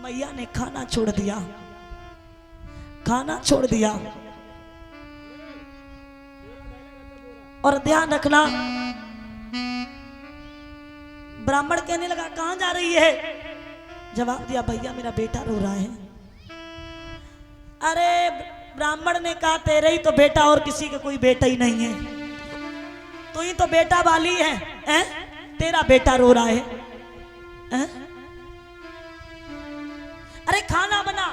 मैया ने खाना छोड़ दिया, खाना छोड़ दिया। और ध्यान रखना, ब्राह्मण कहने लगा कहां जा रही है? जवाब दिया भैया मेरा बेटा रो रहा है। अरे ब्राह्मण ने कहा तेरे ही तो बेटा, और किसी का कोई बेटा ही नहीं है, तू ही तो बेटा वाली है, तेरा बेटा रो रहा है। अरे खाना बना।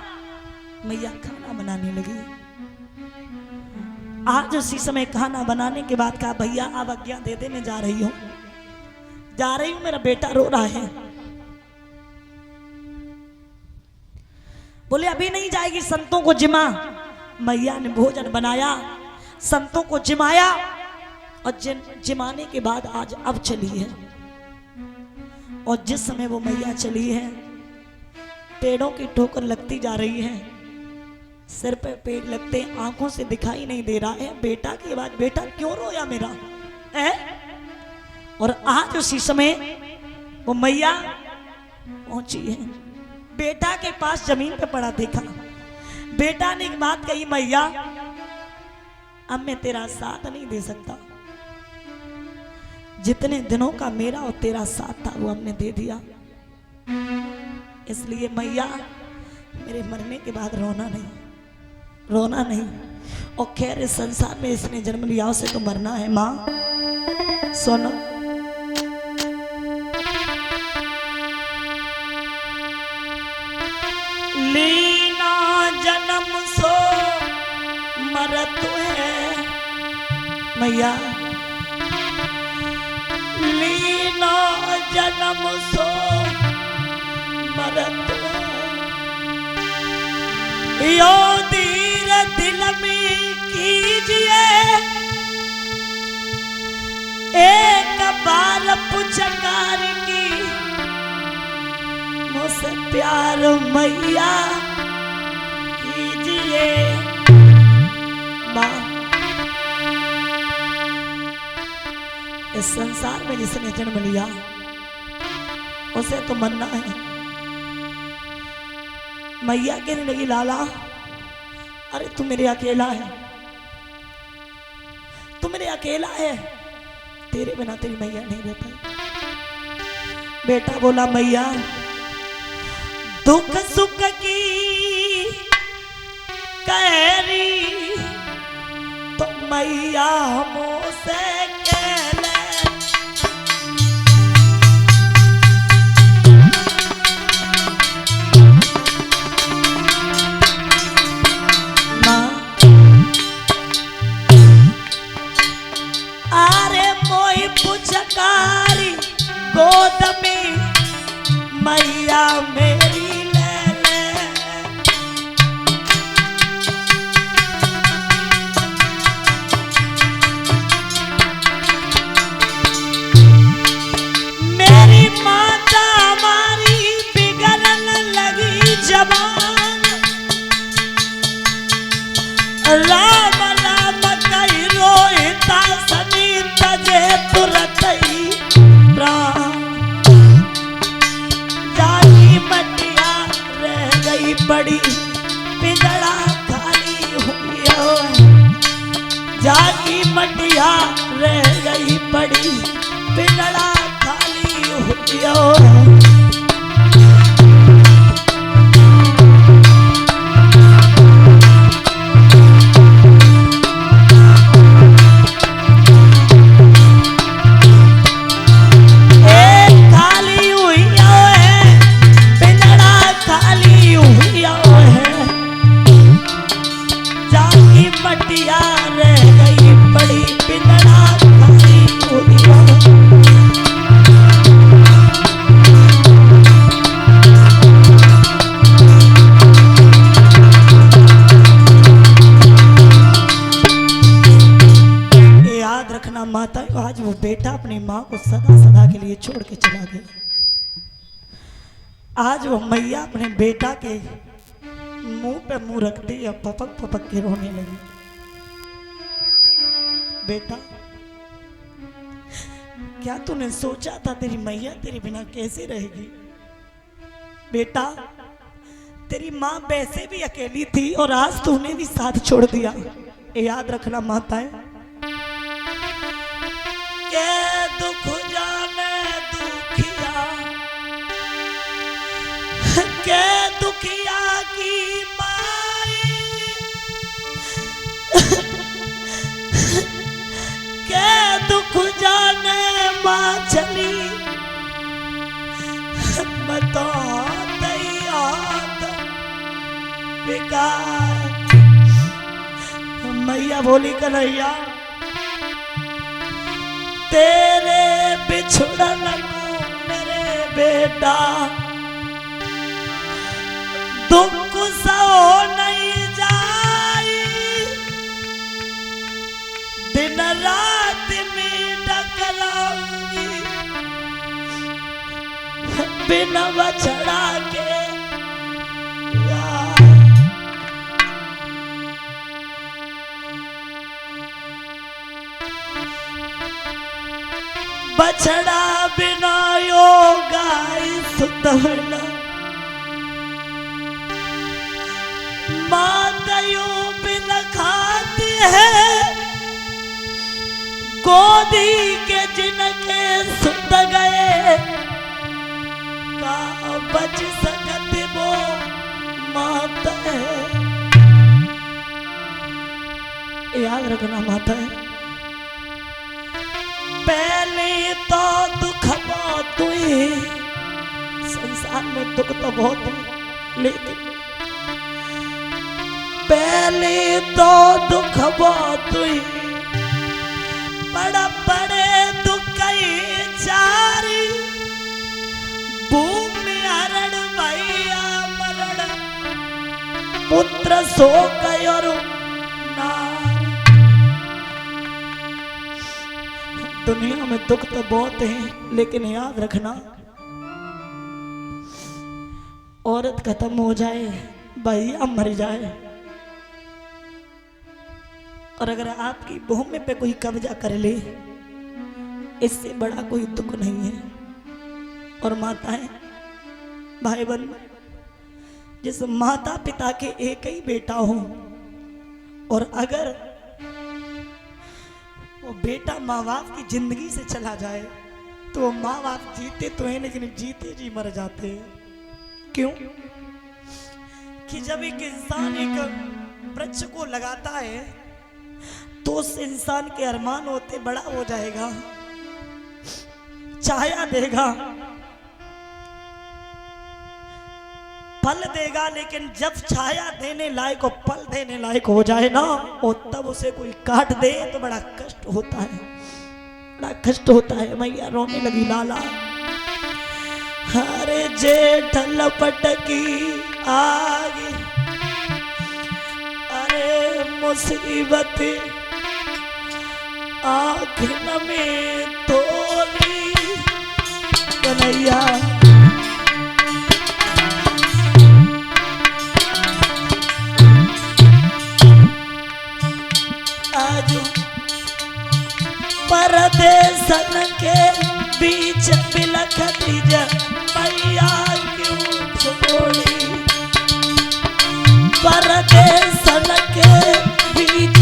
मैया खाना बनाने लगी। आज उसी समय खाना बनाने के बाद कहा भैया अब आज्ञा दे दे, मैं जा रही हूं, जा रही हूं, मेरा बेटा रो रहा है। बोले अभी नहीं जाएगी, संतों को जिमा। मैया ने भोजन बनाया, संतों को जिमाया, और जिमाने के बाद आज अब चली है। और जिस समय वो मैया चली है, पेड़ों की ठोकर लगती जा रही है, सिर पे पेड़ लगते, आंखों से दिखाई नहीं दे रहा है। बेटा की आवाज, बेटा क्यों रोया मेरा है? और आज उसी समय वो मैया पहुंची है, बेटा के पास जमीन पे पड़ा देखा। बेटा ने एक बात कही, मैया अब मैं तेरा साथ नहीं दे सकता, जितने दिनों का मेरा और तेरा साथ था वो हमने दे दिया, इसलिए मैया मेरे मरने के बाद रोना नहीं, रोना नहीं। और खैर इस संसार में इसने जन्म लिया, उसे तो मरना है। माँ सुनो, लीना जन्म सो मरत है, मैया लीना जन्म सो मरत यो धीर दिल में कीजिए, एक बार पुचकार की मुझसे प्यार मैया कीजिए। माँ इस संसार में जिसने जन्म लिया उसे तो मरना है। मैया कहने लगी लाला अरे तू मेरे अकेला है, तू मेरे अकेला है, तेरे बिना तेरी मैया नहीं रह पाई। बेटा बोला मैया दुख सुख की कहरी तो मैया मुझसे कह ले, पुचकारी गोद में मैया मेरी ले ले, मेरी माता हमारी बिगड़न लगी जवान, राम राम कही रोहिता सनी तजे तुरत ही प्राण, जागी मटिया रह गई बड़ी पिंजड़ा खाली हुई, जागी मटिया रह गई बड़ी पिंजड़ा खाली हुई। माता आज वो बेटा अपनी माँ को सदा सदा के लिए छोड़ के चला गया। आज वो मैया अपने बेटा के मुंह पे मुंह रखती है, पपक पपक के रोने लगी। बेटा क्या तूने सोचा था तेरी मैया तेरे बिना कैसे रहेगी? बेटा तेरी माँ वैसे भी अकेली थी और आज तूने भी साथ छोड़ दिया। याद रखना माताएं, के दुख जाने दुखिया, के दुखिया की माई, के दुख जाने माँ चली, बता बेकार। मैया बोली कन्हैया तेरे बिछड़न को मेरे बेटा दुख सो नहीं जाई, दिन रात में डकलाऊंगी बिना बछड़ा के। बछड़ा बिना यो गाय सुतवना, मातयो बिना खाती है, गोदी के जिनके सुत गए, का बच सकत वो माता है। याद रखना माता है, पहले तो दुख बहुत हुए, संसार में दुख तो बहुत है, लेकिन पहले तो दुख बहुत हुई, बड़ा बड़े दुख चारी, भूमि हरण भैया मरण, पुत्र सो गयो नारी। दुनिया में दुख तो बहुत है, लेकिन याद रखना औरत खत्म हो जाए, भैया मर जाए, और अगर आपकी भूमि पे कोई कब्जा कर ले, इससे बड़ा कोई दुख नहीं है। और माताएं भाई बहन, जिस माता पिता के एक ही बेटा हो, और अगर वो बेटा माँ बाप की जिंदगी से चला जाए, तो वो माँ बाप जीते तो हैं लेकिन जीते जी मर जाते हैं। क्यों? कि जब एक इंसान एक वृक्ष को लगाता है तो उस इंसान के अरमान होते बड़ा हो जाएगा, छाया देगा, फल देगा, लेकिन जब छाया देने लायक और फल देने लायक हो जाए ना, और तब उसे कोई काट दे तो बड़ा कष्ट होता है, बड़ा कष्ट होता है। मैया रोने लगी लाला, हरे जेठ लपटकी आगे, अरे मुसीबत आँख में तोली, कन्हैया परदेसन के बीच बिलखती मैया क्यों छोड़ी, परदेसन के बीच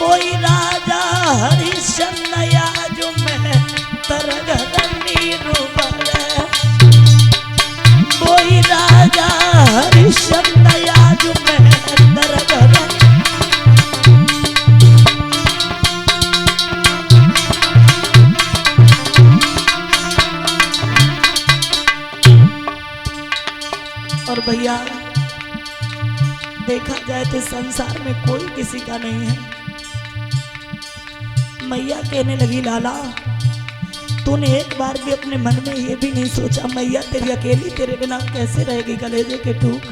कोई राजा हरिश्चंद्र जो मैं तरगनी रूप कोई राजा हरि शंदया जो महेंद्र घर और भैया देखा जाए तो संसार में कोई किसी का नहीं है। मैया कहने लगी लाला तूने एक बार भी अपने मन में ये भी नहीं सोचा मैया तेरी अकेली तेरे बिना कैसे रहेगी कलेजे के टूक।